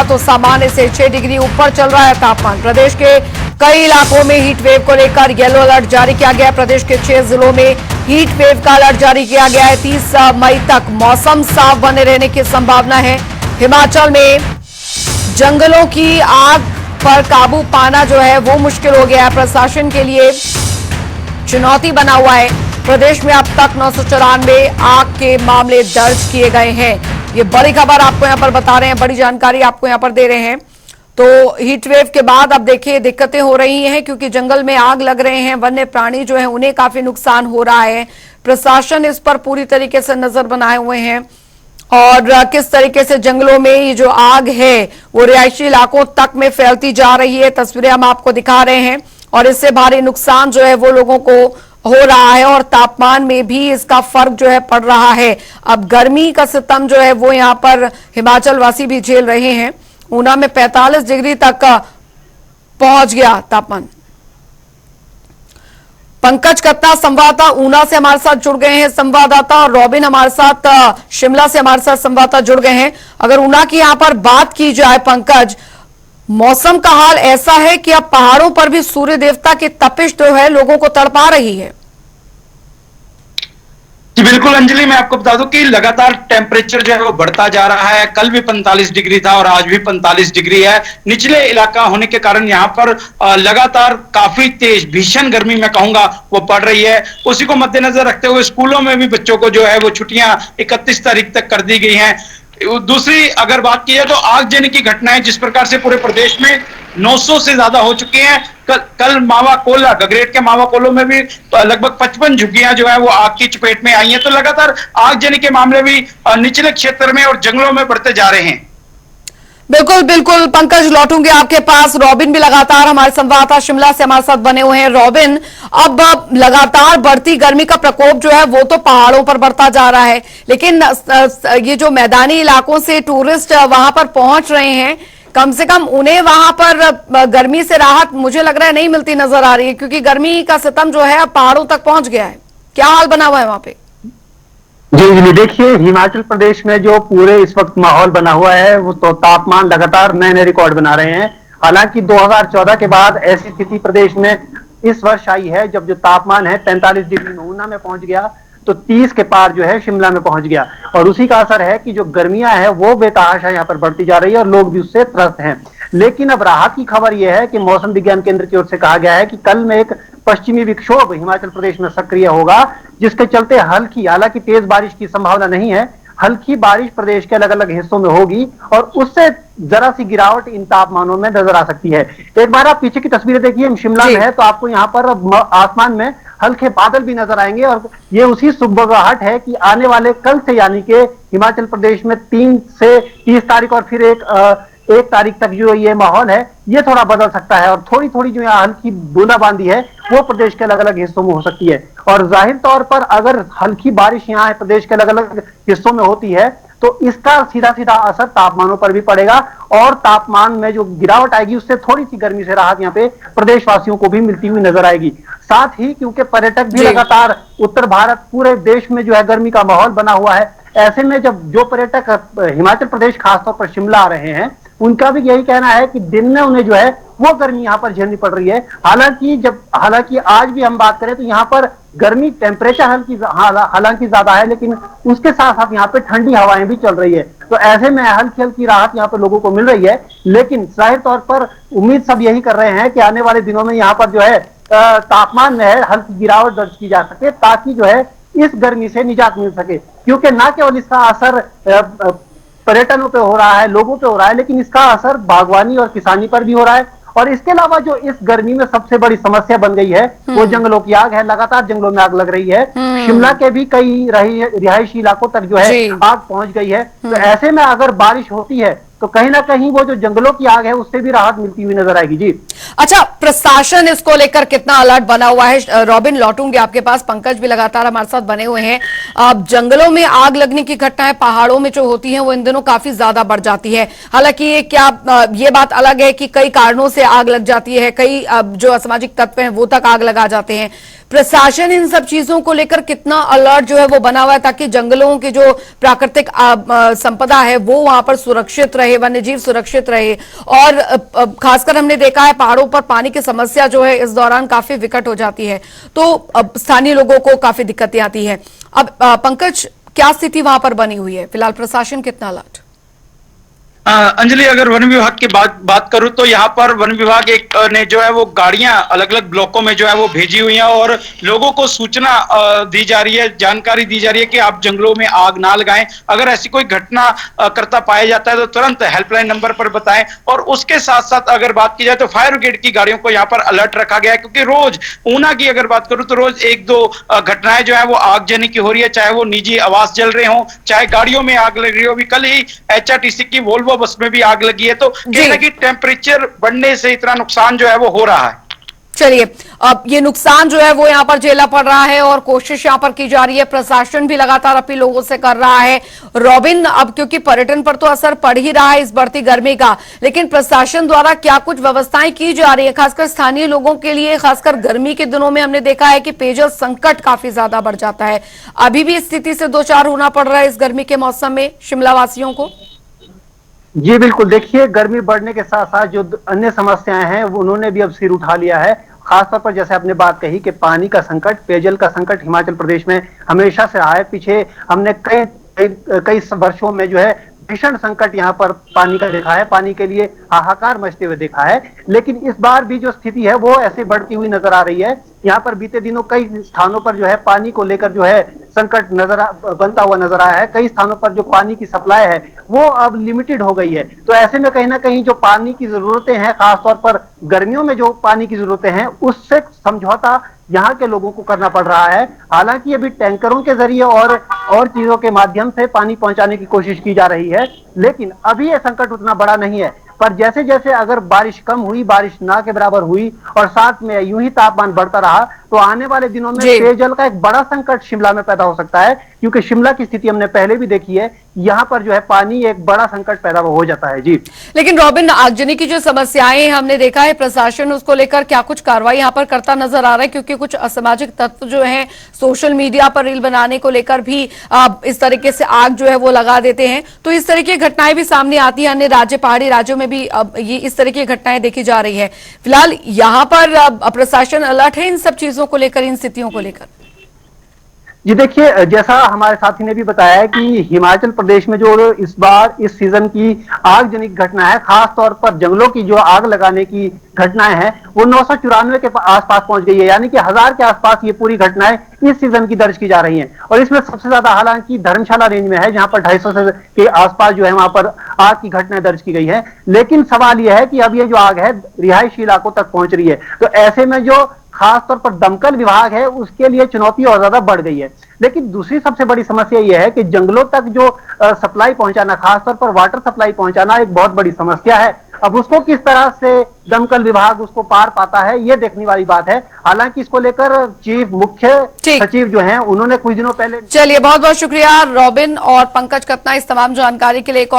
तो सामान्य से 6 डिग्री ऊपर चल रहा है तापमान। प्रदेश के कई इलाकों में हीट वेव को लेकर येलो अलर्ट जारी किया गया है। प्रदेश के 6 जिलों में हीट वेव का अलर्ट जारी किया गया है। 30 मई तक मौसम साफ बने रहने की संभावना है। हिमाचल में जंगलों की आग पर काबू पाना जो है वो मुश्किल हो गया है। प्रशासन के लिए चुनौती बना हुआ है। प्रदेश में अब तक 994 आग के मामले दर्ज किए गए हैं। ये बड़ी खबर आपको यहां पर बता रहे हैं, बड़ी जानकारी आपको यहां पर दे रहे हैं। तो हीट वेव के बाद अब देखिए दिक्कतें हो रही हैं, क्योंकि जंगल में आग लग रहे हैं। वन्य प्राणी जो है उन्हें काफी नुकसान हो रहा है। प्रशासन इस पर पूरी तरीके से नजर बनाए हुए हैं और किस तरीके से जंगलों में ये जो आग है वो रिहायशी इलाकों तक में फैलती जा रही है। तस्वीरें हम आपको दिखा रहे हैं और इससे भारी नुकसान जो है वो लोगों को हो रहा है और तापमान में भी इसका फर्क जो है पड़ रहा है। अब गर्मी का सितम जो है वो यहाँ पर हिमाचल वासी भी झेल रहे हैं। ऊना में 45 डिग्री तक पहुंच गया तापमान। पंकज कत्ता संवाददाता ऊना से हमारे साथ जुड़ गए हैं संवाददाता, और रॉबिन हमारे साथ शिमला से हमारे साथ संवाददाता जुड़ गए हैं। अगर ऊना की यहां पर बात की जाए पंकज, मौसम का हाल ऐसा है कि अब पहाड़ों पर भी सूर्य देवता की तपिश जो है लोगों को तड़पा रही है। जी बिल्कुल अंजलि, मैं आपको बता दूं कि लगातार टेम्परेचर जो है वो बढ़ता जा रहा है। कल भी 45 डिग्री था और आज भी 45 डिग्री है। निचले इलाका होने के कारण यहाँ पर लगातार काफी तेज भीषण गर्मी मैं कहूंगा वो पड़ रही है। उसी को मद्देनजर रखते हुए स्कूलों में भी बच्चों को जो है वो छुट्टियां 31 तारीख तक कर दी गई हैं। दूसरी अगर बात की जाए तो आगजनी की घटनाएं जिस प्रकार से पूरे प्रदेश में 900 से ज्यादा हो चुकी हैं। कल मावा कोला गगरेट के मावा कोलो में भी लगभग 55 झुग्गियां जो है वो आग की चपेट में आई हैं। तो लगातार आगजनी के मामले भी निचले क्षेत्र में और जंगलों में बढ़ते जा रहे हैं। बिल्कुल बिल्कुल पंकज, लौटूंगे आपके पास। रॉबिन भी लगातार हमारे संवाददाता शिमला से हमारे साथ बने हुए हैं। रॉबिन, अब लगातार बढ़ती गर्मी का प्रकोप जो है वो तो पहाड़ों पर बढ़ता जा रहा है, लेकिन ये जो मैदानी इलाकों से टूरिस्ट वहां पर पहुंच रहे हैं, कम से कम उन्हें वहां पर गर्मी से राहत मुझे लग रहा है नहीं मिलती नजर आ रही है, क्योंकि गर्मी का सितम जो है अब पहाड़ों तक पहुंच गया है। क्या हाल बना हुआ है वहां पे? जी देखिए, हिमाचल प्रदेश में जो पूरे इस वक्त माहौल बना हुआ है वो तो तापमान लगातार नए नए रिकॉर्ड बना रहे हैं। हालांकि 2014 के बाद ऐसी स्थिति प्रदेश में इस वर्ष आई है जब जो तापमान है 45 डिग्री में ऊना में पहुंच गया, तो 30 के पार जो है शिमला में पहुंच गया। और उसी का असर है कि जो गर्मियां हैं वो बेतहाशा यहाँ पर बढ़ती जा रही है और लोग भी उससे त्रस्त हैं। लेकिन अब राहत की खबर यह है कि मौसम विज्ञान केंद्र की ओर से कहा गया है कि कल में एक पश्चिमी विक्षोभ हिमाचल प्रदेश में सक्रिय होगा, जिसके चलते हल्की, हालांकि तेज बारिश की संभावना नहीं है, हल्की बारिश प्रदेश के अलग अलग हिस्सों में होगी और उससे जरा सी गिरावट इन तापमानों में नजर आ सकती है। एक बार आप पीछे की तस्वीरें देखिए, हम शिमला में है तो आपको यहाँ पर आसमान में हल्के बादल भी नजर आएंगे और ये उसी सुबगाहट है कि आने वाले कल से, यानी कि हिमाचल प्रदेश में 3 से 30 तारीख और फिर एक तारीख तक जो ये माहौल है ये थोड़ा बदल सकता है और थोड़ी थोड़ी जो यहाँ हल्की बूंदाबांदी है वो प्रदेश के अलग अलग हिस्सों में हो सकती है। और जाहिर तौर पर अगर हल्की बारिश यहाँ प्रदेश के अलग अलग हिस्सों में होती है तो इसका सीधा सीधा असर तापमानों पर भी पड़ेगा और तापमान में जो गिरावट आएगी उससे थोड़ी सी गर्मी से राहत यहाँ पे प्रदेशवासियों को भी मिलती हुई नजर आएगी। साथ ही क्योंकि पर्यटक भी लगातार उत्तर भारत पूरे देश में जो है गर्मी का माहौल बना हुआ है, ऐसे में जब जो पर्यटक हिमाचल प्रदेश खासतौर पर शिमला आ रहे हैं उनका भी यही कहना है कि दिन में उन्हें जो है वो गर्मी यहाँ पर झेलनी पड़ रही है। हालांकि आज भी हम बात करें तो यहाँ पर गर्मी टेम्परेचर हालांकि ज्यादा है, लेकिन उसके साथ साथ यहाँ पे ठंडी हवाएं भी चल रही है। तो ऐसे में हल्की हल्की राहत यहाँ पर लोगों को मिल रही है। लेकिन जाहिर तौर पर उम्मीद सब यही कर रहे हैं कि आने वाले दिनों में यहाँ पर जो है तापमान में हल्की गिरावट दर्ज की जा सके, ताकि जो है इस गर्मी से निजात मिल सके। क्योंकि न केवल इसका असर पर्यटनों पे हो रहा है, लोगों पे हो रहा है, लेकिन इसका असर बागवानी और किसानी पर भी हो रहा है। और इसके अलावा जो इस गर्मी में सबसे बड़ी समस्या बन गई है वो जंगलों की आग है। लगातार जंगलों में आग लग रही है। शिमला के भी कई रिहायशी इलाकों तक जो है आग पहुंच गई है। तो ऐसे में अगर बारिश होती है तो कहीं ना कहीं वो जो जंगलों की आग है उससे भी राहत मिलती हुई नजर आएगी। जी अच्छा, प्रशासन इसको लेकर कितना अलर्ट बना हुआ है? रॉबिन, लौटूंगे आपके पास। पंकज भी लगातार हमारे साथ बने हुए हैं। अब जंगलों में आग लगने की घटनाएं पहाड़ों में जो होती हैं वो इन दिनों काफी ज्यादा बढ़ जाती है। हालांकि ये बात अलग है कि कई कारणों से आग लग जाती है, कई जो असामाजिक तत्व हैं वो तक आग लगा जाते हैं। प्रशासन इन सब चीजों को लेकर कितना अलर्ट जो है वो बना हुआ है ताकि जंगलों की जो प्राकृतिक संपदा है वो वहां पर सुरक्षित रहे, वन्यजीव सुरक्षित रहे। और खासकर हमने देखा है पहाड़ों पर पानी की समस्या जो है इस दौरान काफी विकट हो जाती है, तो स्थानीय लोगों को काफी दिक्कतें आती है। अब पंकज, क्या स्थिति वहां पर बनी हुई है फिलहाल, प्रशासन कितना अलर्ट? अंजलि, अगर वन विभाग की बात करूं तो यहाँ पर वन विभाग ने जो है वो गाड़ियां अलग अलग ब्लॉकों में जो है वो भेजी हुई हैं और लोगों को सूचना दी जा रही है, जानकारी दी जा रही है कि आप जंगलों में आग ना लगाएं। अगर ऐसी कोई घटना करता पाया जाता है तो तुरंत हेल्पलाइन नंबर पर बताएं। और उसके साथ साथ अगर बात की जाए तो फायर ब्रिगेड की गाड़ियों को यहाँ पर अलर्ट रखा गया है, क्योंकि रोज ऊना की अगर बात करूं तो रोज एक दो घटनाएं जो है वो आगजनी की हो रही है, चाहे वो निजी आवास जल रहे हों, चाहे गाड़ियों में आग लग रही हो। अभी कल ही HRTC की वोल्वो बस में भी आग लगी है, तो कहीं ना कहीं टेम्परेचर बढ़ने से इतना नुकसान जो है वो हो रहा है। चलिए, अब ये नुकसान जो है वो यहाँ पर झेला पड़ रहा है और कोशिश यहाँ पर की जा रही है, प्रशासन भी लगातार अपील लोगों से कर रहा है। रॉबिन, अब क्योंकि पर्यटन पर तो असर पड़ ही रहा है इस बढ़ती गर्मी का, लेकिन प्रशासन द्वारा क्या कुछ व्यवस्थाएं की जा रही है खासकर स्थानीय लोगों के लिए? खासकर गर्मी के दिनों में हमने देखा है कि पेयजल संकट काफी ज्यादा बढ़ जाता है। अभी भी इस स्थिति से दो चार होना पड़ रहा है इस गर्मी के मौसम में शिमला वासियों को? जी बिल्कुल, देखिए गर्मी बढ़ने के साथ साथ जो अन्य समस्याएं हैं वो उन्होंने भी अब सिर उठा लिया है। खासतौर पर जैसे आपने बात कही कि पानी का संकट, पेयजल का संकट हिमाचल प्रदेश में हमेशा से रहा है। पीछे हमने कई वर्षों में जो है भीषण संकट यहाँ पर पानी का देखा है, पानी के लिए हाहाकार मचते हुए देखा है। लेकिन इस बार भी जो स्थिति है वो ऐसे बढ़ती हुई नजर आ रही है। यहाँ पर बीते दिनों कई स्थानों पर जो है पानी को लेकर जो है संकट बनता हुआ नजर आया है। कई स्थानों पर जो पानी की सप्लाई है वो अब लिमिटेड हो गई है। तो ऐसे में कहीं ना कहीं जो पानी की जरूरतें हैं, खासतौर पर गर्मियों में जो पानी की जरूरतें हैं, उससे समझौता यहाँ के लोगों को करना पड़ रहा है। हालांकि अभी टैंकरों के जरिए और चीजों के माध्यम से पानी पहुंचाने की कोशिश की जा रही है, लेकिन अभी यह संकट उतना बड़ा नहीं है। पर जैसे जैसे अगर बारिश कम हुई, बारिश ना के बराबर हुई और साथ में यूं ही तापमान बढ़ता रहा तो आने वाले दिनों में पेयजल का एक बड़ा संकट शिमला में पैदा हो सकता है। क्योंकि शिमला की स्थिति हमने पहले भी देखी है, यहाँ पर जो है पानी एक बड़ा संकट पैदा हो जाता है। जी, लेकिन रॉबिन, आगजनी की जो समस्याएं हमने देखा है, प्रशासन उसको लेकर क्या कुछ कार्रवाई यहाँ पर करता नजर आ रहा है? क्योंकि कुछ असामाजिक तत्व जो हैं सोशल मीडिया पर रील बनाने को लेकर भी इस तरीके से आग जो है वो लगा देते हैं, तो इस तरह की घटनाएं भी सामने आती है। अन्य राज्य, पहाड़ी राज्यों में भी अब ये इस तरह की घटनाएं देखी जा रही है। फिलहाल यहाँ पर प्रशासन अलर्ट है इन सब चीजों को लेकर, इन स्थितियों को लेकर? जी देखिए, जैसा हमारे साथी ने भी बताया है कि हिमाचल प्रदेश में जो इस बार इस सीजन की आगजनिक घटना है, खास तौर पर जंगलों की जो आग लगाने की घटनाएं हैं, वो 994 के आसपास पहुंच गई है। यानी कि 1000 के आसपास ये पूरी घटनाएं इस सीजन की दर्ज की जा रही हैं। और इसमें सबसे ज्यादा हालांकि धर्मशाला रेंज में है, जहां पर 250 के आसपास जो है वहां पर आग की घटनाएं दर्ज की गई है। लेकिन सवाल यह है कि अब ये जो आग है रिहायशी इलाकों तक पहुंच रही है, तो ऐसे में जो खासतौर पर दमकल विभाग है उसके लिए चुनौती और ज्यादा बढ़ गई है। लेकिन दूसरी सबसे बड़ी समस्या यह है कि जंगलों तक जो सप्लाई पहुंचाना, खासतौर पर वाटर सप्लाई पहुंचाना एक बहुत बड़ी समस्या है। अब उसको किस तरह से दमकल विभाग उसको पार पाता है, ये देखने वाली बात है। हालांकि इसको लेकर चीफ मुख्य सचिव जो हैं उन्होंने कुछ दिनों पहले। चलिए, बहुत बहुत शुक्रिया रॉबिन और पंकज कतना इस तमाम जानकारी के लिए।